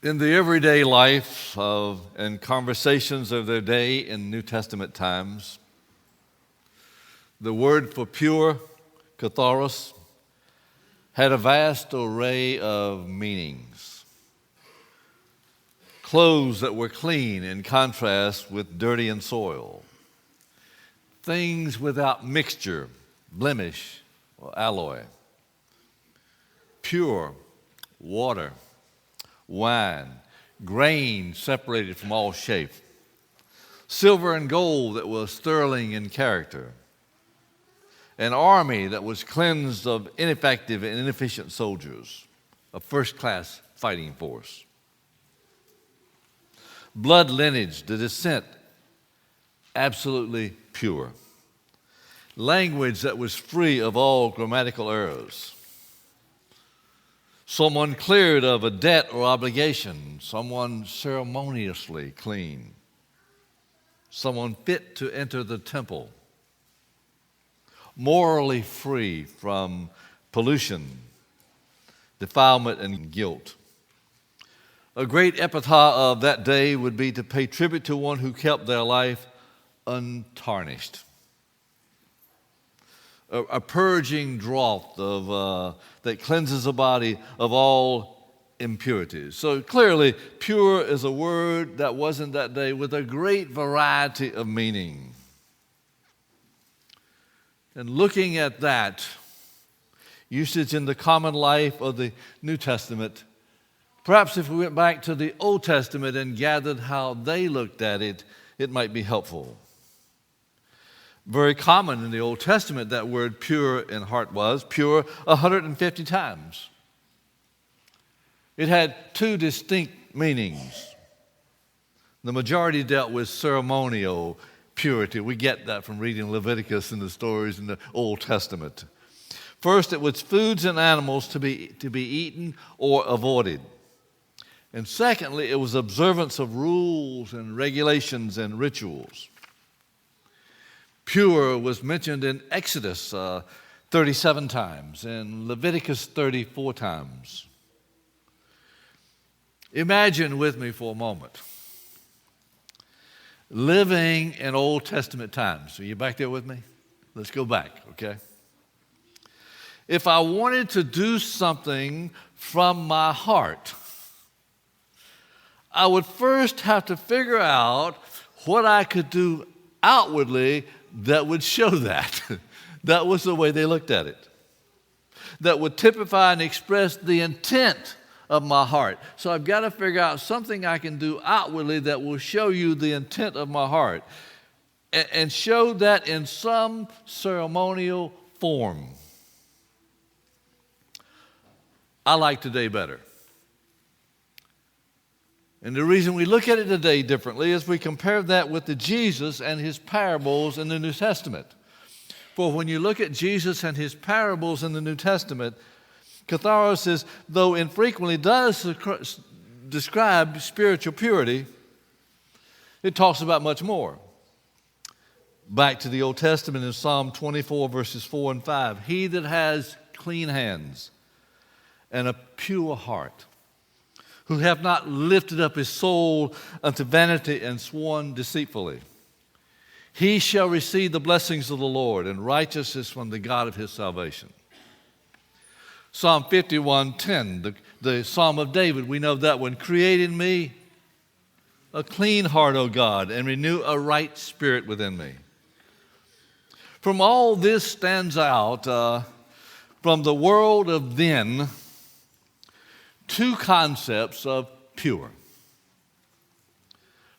In the everyday life and conversations of their day in New Testament times, the word for pure, katharos, had a vast array of meanings. Clothes that were clean in contrast with dirty and soil. Things without mixture, blemish, or alloy. Pure, water, wine, grain separated from all shape, silver and gold that was sterling in character, an army that was cleansed of ineffective and inefficient soldiers, a first-class fighting force. Blood lineage, the descent, absolutely pure. Language that was free of all grammatical errors. Someone cleared of a debt or obligation. Someone ceremoniously clean. Someone fit to enter the temple. Morally free from pollution, defilement, and guilt. A great epitaph of that day would be to pay tribute to one who kept their life untarnished. A purging draught that cleanses the body of all impurities. So clearly, pure is a word that wasn't that day with a great variety of meaning. And looking at that usage in the common life of the New Testament, perhaps if we went back to the Old Testament and gathered how they looked at it, it might be helpful. Very common in the Old Testament, that word pure in heart was pure 150 times. It had two distinct meanings. The majority dealt with ceremonial purity. We get that from reading Leviticus and the stories in the Old Testament. First, it was foods and animals to be eaten or avoided. And secondly, it was observance of rules and regulations and rituals. Pure was mentioned in Exodus 37 times and Leviticus 34 times. Imagine with me for a moment living in Old Testament times. Are you back there with me? Let's go back, okay? If I wanted to do something from my heart, I would first have to figure out what I could do outwardly that would show that. That was the way they looked at it. That would typify and express the intent of my heart. So I've got to figure out something I can do outwardly that will show you the intent of my heart and show that in some ceremonial form. I like today better. And the reason we look at it today differently is we compare that with the Jesus and his parables in the New Testament. For when you look at Jesus and his parables in the New Testament, katharos is, though infrequently does describe spiritual purity, it talks about much more. Back to the Old Testament in Psalm 24, verses 4 and 5. He that has clean hands and a pure heart, who have not lifted up his soul unto vanity and sworn deceitfully. He shall receive the blessings of the Lord and righteousness from the God of his salvation. Psalm 51:10, the Psalm of David, we know that one. Create in me a clean heart, O God, and renew a right spirit within me. From all this stands out from the world of then, two concepts of pure.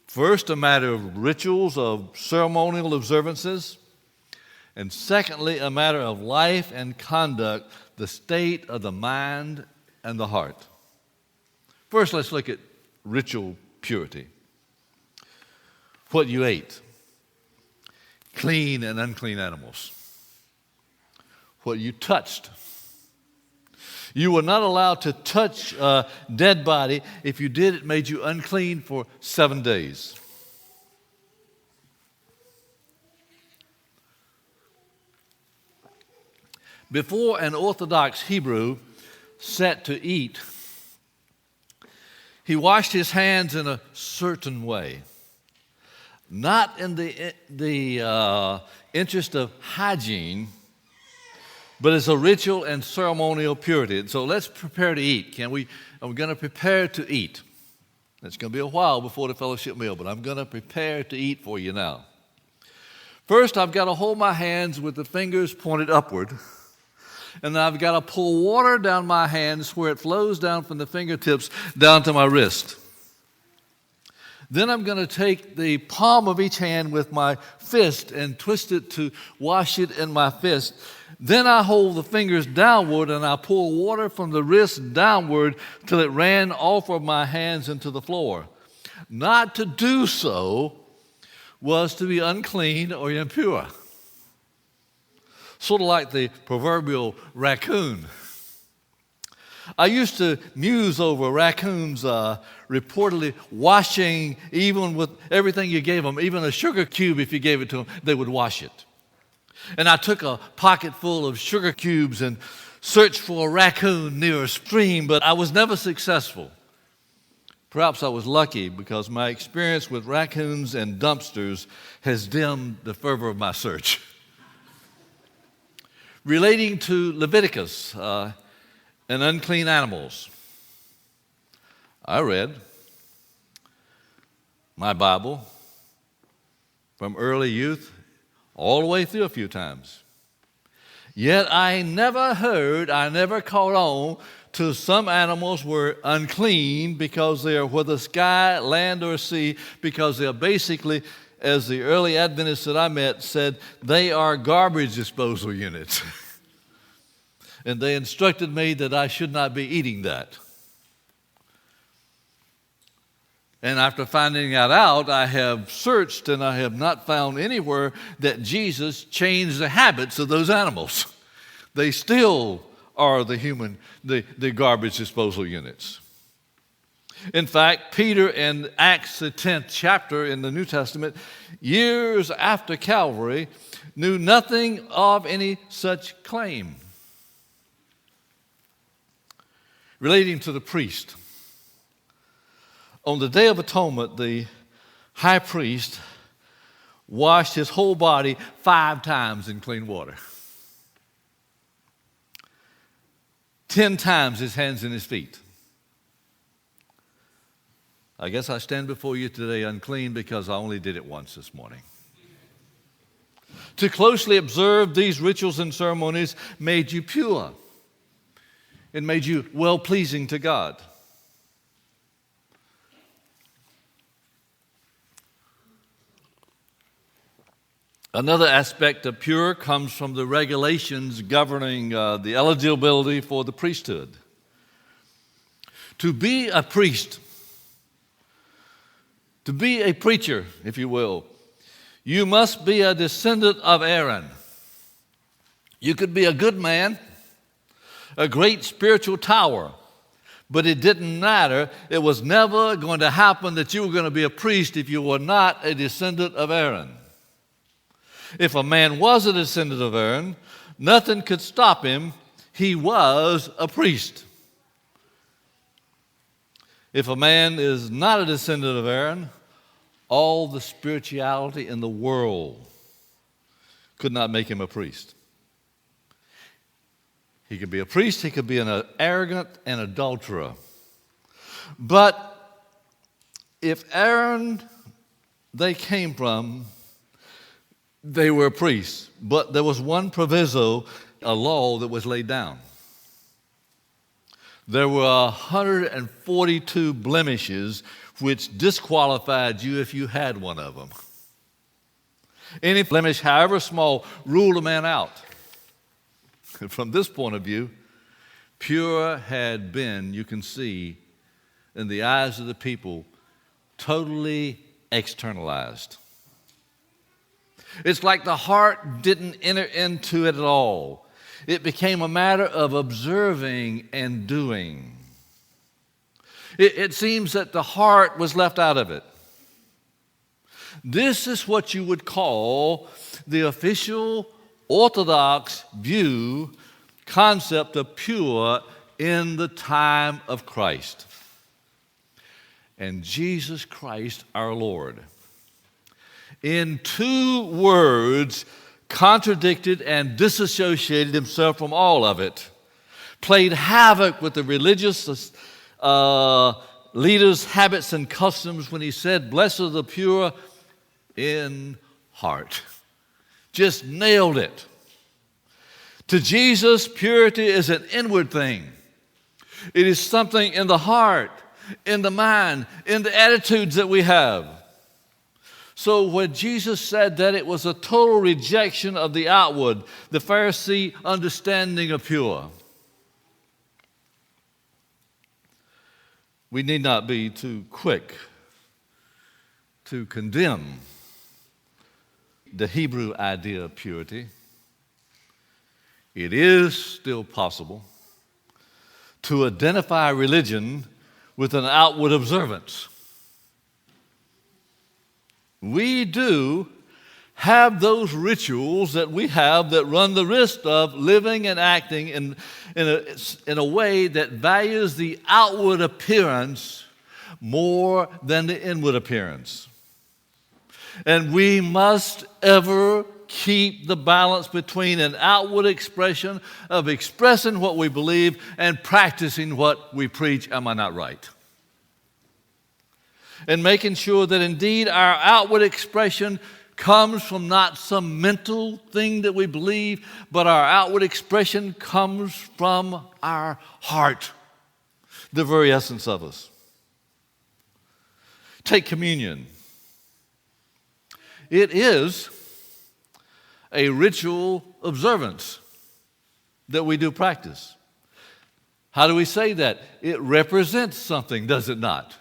First, a matter of rituals, of ceremonial observances. And secondly, a matter of life and conduct, the state of the mind and the heart. First, let's look at ritual purity. What you ate, clean and unclean animals. What you touched. You were not allowed to touch a dead body. If you did, it made you unclean for 7 days. Before an Orthodox Hebrew sat to eat, He washed his hands in a certain way, not in the interest of hygiene, but as a ritual and ceremonial purity. And so let's prepare to eat. Are we going to prepare to eat? It's going to be a while before the fellowship meal, but I'm going to prepare to eat for you now. First, I've got to hold my hands with the fingers pointed upward, and I've got to pull water down my hands where it flows down from the fingertips down to my wrist. Then I'm going to take the palm of each hand with my fist and twist it to wash it in my fist. Then I hold the fingers downward and I pull water from the wrist downward till it ran off of my hands into the floor. Not to do so was to be unclean or impure. Sort of like the proverbial raccoon. I used to muse over raccoons reportedly washing, even with everything you gave them, even a sugar cube, if you gave it to them, they would wash it. And I took a pocket full of sugar cubes and searched for a raccoon near a stream, but I was never successful. Perhaps I was lucky because my experience with raccoons and dumpsters has dimmed the fervor of my search. Relating to Leviticus and unclean animals, I read my Bible from early youth all the way through a few times. Yet I never caught on to some animals were unclean because they are whether sky, land, or sea, because they are basically, as the early Adventists that I met said, they are garbage disposal units. And they instructed me that I should not be eating that. And after finding that out, I have searched and I have not found anywhere that Jesus changed the habits of those animals. They still are the garbage disposal units. In fact, Peter in Acts, the 10th chapter in the New Testament, years after Calvary, knew nothing of any such claim. Relating to the priest, on the Day of Atonement, the high priest washed his whole body 5 times in clean water. 10 times his hands and his feet. I guess I stand before you today unclean because I only did it once this morning. To closely observe these rituals and ceremonies made you pure. It made you well-pleasing to God. Another aspect of pure comes from the regulations governing the eligibility for the priesthood. To be a priest, to be a preacher, if you will, you must be a descendant of Aaron. You could be a good man, a great spiritual tower, but it didn't matter. It was never going to happen that you were going to be a priest if you were not a descendant of Aaron. If a man was a descendant of Aaron, nothing could stop him. He was a priest. If a man is not a descendant of Aaron, all the spirituality in the world could not make him a priest. He could be a priest, he could be an arrogant and adulterer. But if Aaron they came from, they were priests. But there was one proviso, a law that was laid down. There were 142 blemishes which disqualified you if you had one of them. Any blemish, however small, ruled a man out. From this point of view, pure had been, you can see, in the eyes of the people, totally externalized. It's like the heart didn't enter into it at all. It became a matter of observing and doing. It seems that the heart was left out of it. This is what you would call the official Orthodox view, concept of pure in the time of Christ. and Jesus Christ our Lord. In 2 words, contradicted and disassociated himself from all of it, played havoc with the religious leaders' habits and customs when he said, "Blessed are the pure in heart." Just nailed it. To Jesus, purity is an inward thing. It is something in the heart, in the mind, in the attitudes that we have. So when Jesus said that it was a total rejection of the outward, the Pharisee understanding of pure, we need not be too quick to condemn the Hebrew idea of purity. It is still possible to identify religion with an outward observance. We do have those rituals that we have that run the risk of living and acting in a way that values the outward appearance more than the inward appearance. And we must ever keep the balance between an outward expression of expressing what we believe and practicing what we preach. Am I not right? And making sure that indeed our outward expression comes from not some mental thing that we believe, but our outward expression comes from our heart, the very essence of us. Take communion. It is a ritual observance that we do practice. How do we say that? It represents something, does it not?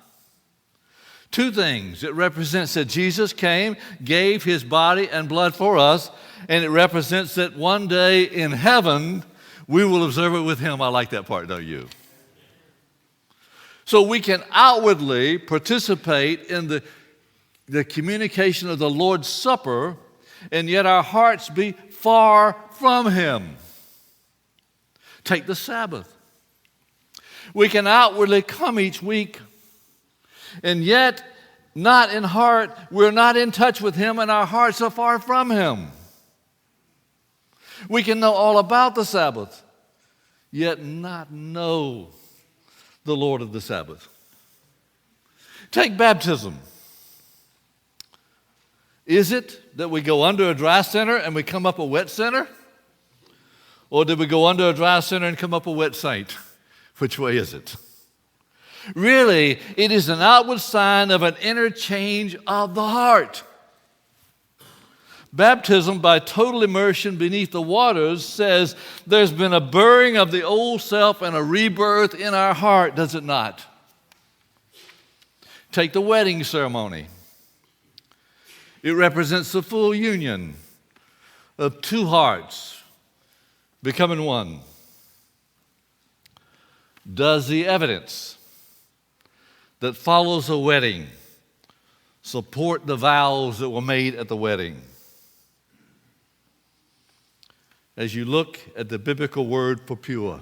2 things. It represents that Jesus came, gave his body and blood for us, and it represents that one day in heaven we will observe it with him. I like that part, don't you? So we can outwardly participate in the communication of the Lord's Supper, and yet our hearts be far from him. Take the Sabbath. We can outwardly come each week, and yet not in heart, we're not in touch with him, and our hearts are far from him. We can know all about the Sabbath, yet not know the Lord of the Sabbath. Take baptism. Is it that we go under a dry center and we come up a wet sinner? Or did we go under a dry center and come up a wet saint? Which way is it? Really, it is an outward sign of an inner change of the heart. Baptism by total immersion beneath the waters says there's been a burying of the old self and a rebirth in our heart, does it not? Take the wedding ceremony. It represents the full union of 2 hearts becoming one. Does the evidence that follows a wedding support the vows that were made at the wedding? As you look at the biblical word for pure,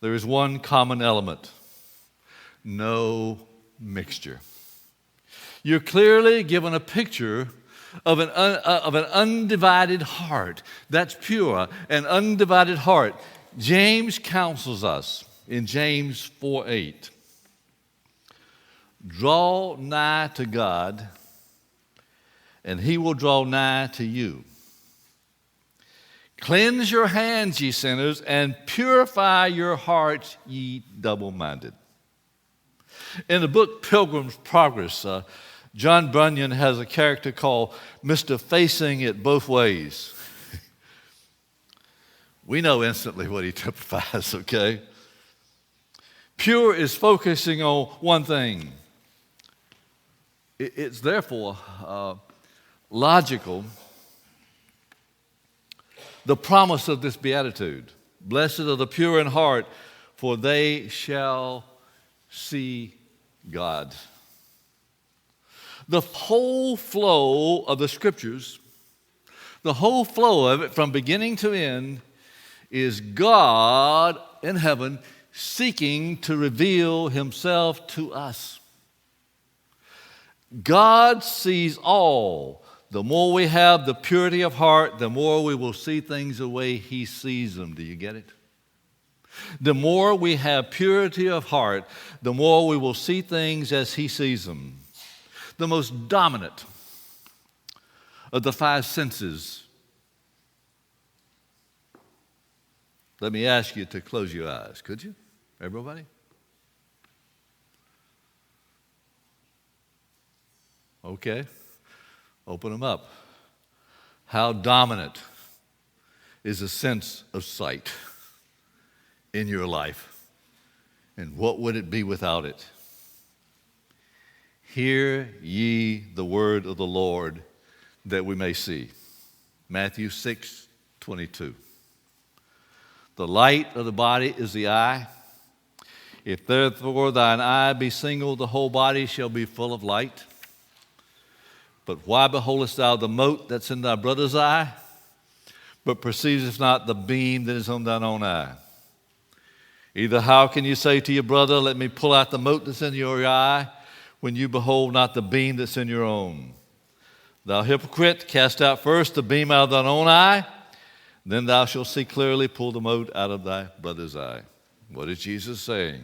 there is one common element: no mixture. You're clearly given a picture of an undivided heart. That's pure, an undivided heart. James counsels us in James 4:8. Draw nigh to God, and he will draw nigh to you. Cleanse your hands, ye sinners, and purify your hearts, ye double-minded. In the book Pilgrim's Progress, John Bunyan has a character called Mr. Facing It Both Ways. We know instantly what he typifies, okay? Pure is focusing on one thing. It's therefore logical, the promise of this beatitude. Blessed are the pure in heart, for they shall see God. The whole flow of the Scriptures, the whole flow of it from beginning to end, is God in heaven seeking to reveal himself to us. God sees all. The more we have the purity of heart, the more we will see things the way he sees them. Do you get it? The more we have purity of heart, the more we will see things as he sees them. The most dominant of the five senses. Let me ask you to close your eyes, could you? Everybody? Okay. Open them up. How dominant is the sense of sight in your life? And what would it be without it? Hear ye the word of the Lord, that we may see. Matthew 6:22. The light of the body is the eye. If therefore thine eye be single, the whole body shall be full of light. But why beholdest thou the mote that's in thy brother's eye, but perceivest not the beam that is on thine own eye? Either how can you say to your brother, let me pull out the mote that's in your eye, when you behold not the beam that's in your own? Thou hypocrite, cast out first the beam out of thine own eye, then thou shalt see clearly, pull the mote out of thy brother's eye. What is Jesus saying?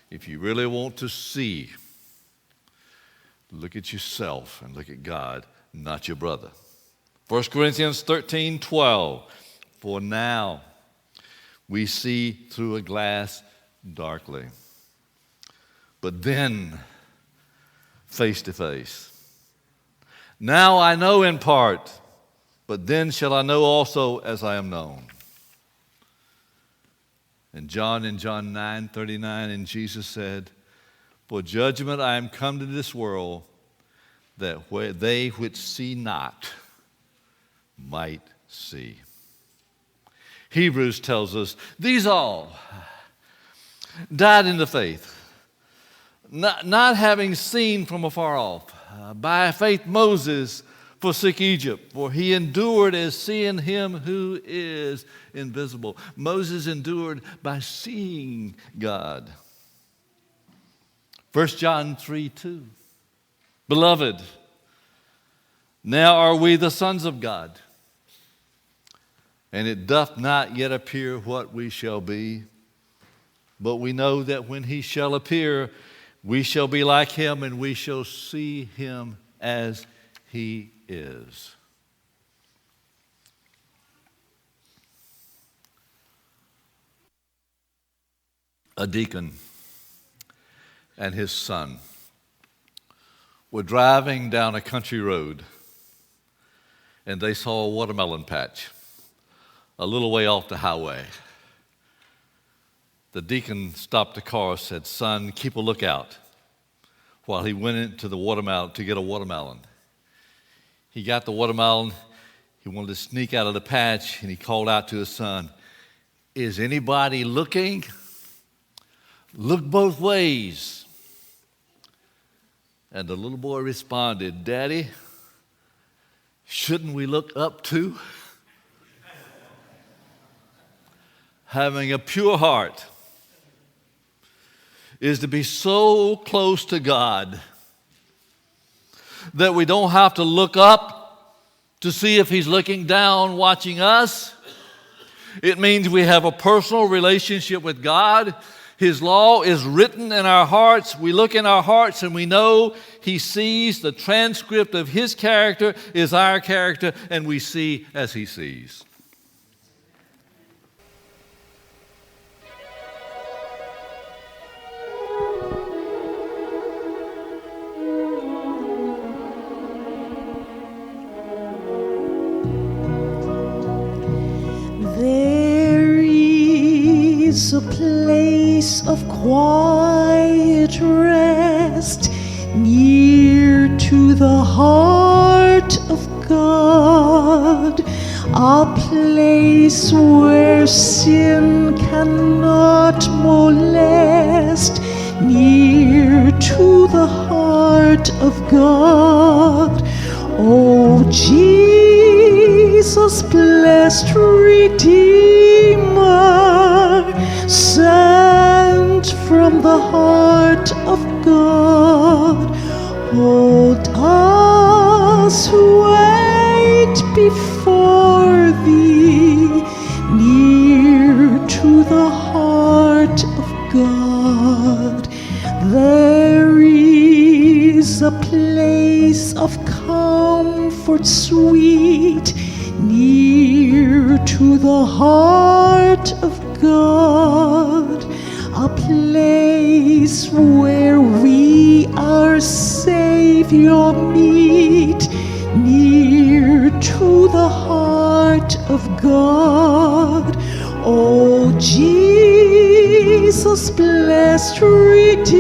If you really want to see, look at yourself and look at God, not your brother. 1 Corinthians 13:12. For now we see through a glass darkly, but then face to face. Now I know in part, but then shall I know also as I am known. And John 9:39, and Jesus said, for judgment I am come to this world, that where they which see not might see. Hebrews tells us, these all died in the faith, not having seen from afar off. By faith Moses forsook Egypt, for he endured as seeing him who is invisible. Moses endured by seeing God. 1 John 3:2. Beloved, now are we the sons of God, and it doth not yet appear what we shall be, but we know that when he shall appear, we shall be like him, and we shall see him as he is. A deacon and his son were driving down a country road, and they saw a watermelon patch a little way off the highway. The deacon stopped the car and said, son, keep a lookout, while he went into the watermelon to get a watermelon. He got the watermelon. He wanted to sneak out of the patch, and he called out to his son, is anybody looking? Look both ways. And the little boy responded, Daddy, shouldn't we look up too? Having a pure heart is to be so close to God that we don't have to look up to see if he's looking down, watching us. It means we have a personal relationship with God. His law is written in our hearts. We look in our hearts and we know he sees. The transcript of his character is our character, and we see as he sees. Is a place of quiet rest near to the heart of God, a place where sin cannot molest, near to the heart of God. Oh, Jesus, blessed Redeemer, from the heart of God. Hold us who wait before thee, near to the heart of God. There is a place of comfort sweet, near to the heart of God, a place where we our Savior meet, near to the heart of God. O Jesus, blessed Redeemer,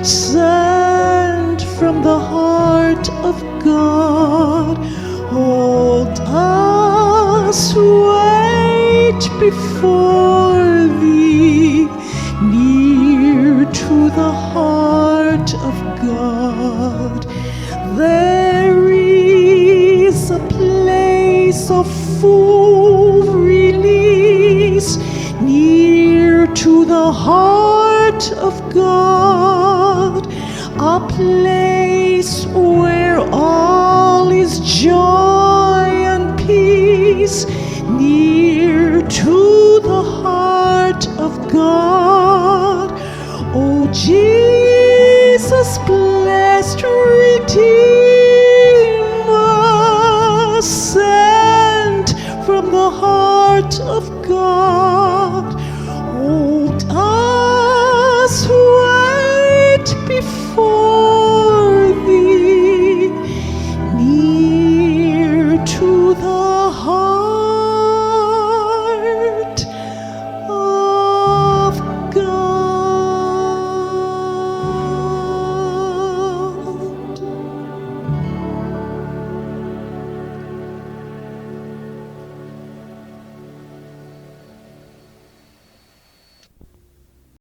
sent from the heart of God, hold us who wait before thee, near to the heart of God. There is a place of full release, near to the heart of God, a place where all is joy and peace, near to the heart of God. O Jesus, blessed Redeemer, sent from the heart